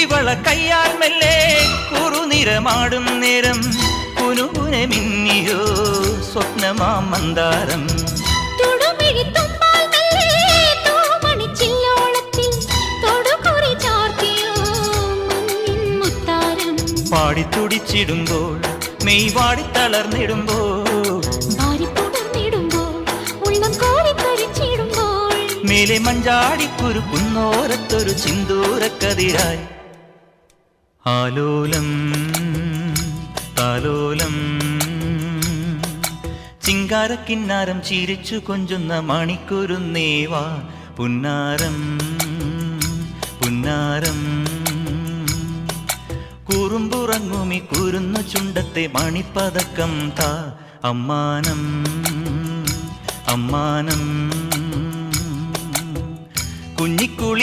ഇവള കയ്യാൽ മെല്ലെ കുറുനിറമാടും നേരം കുനുകുനെ മിന്നിയോ സ്വപ്നമാം മന്ദാരം പാടിത്തുടിച്ചിടുമ്പോൾ മെയ് വാടി തളർന്നിടുമ്പോൾ മേലെ മഞ്ചാടിക്കുരു കുന്നോരത്തൊരു ചിന്തൂരക്കതിരായി ആലോലം താലോലം ചിങ്കാരക്കിന്നാരം ചിരിച്ചു കൊഞ്ചുന്ന മണിക്കുരുന്നേവാ പുന്നാരം പുന്നാരം കുറുമ്പുറങ്ങുമി കുരുന്നു ചുണ്ടത്തെ മണിപ്പതക്കം താ അമ്മാനം അമ്മാനം കുഞ്ഞിക്കുളി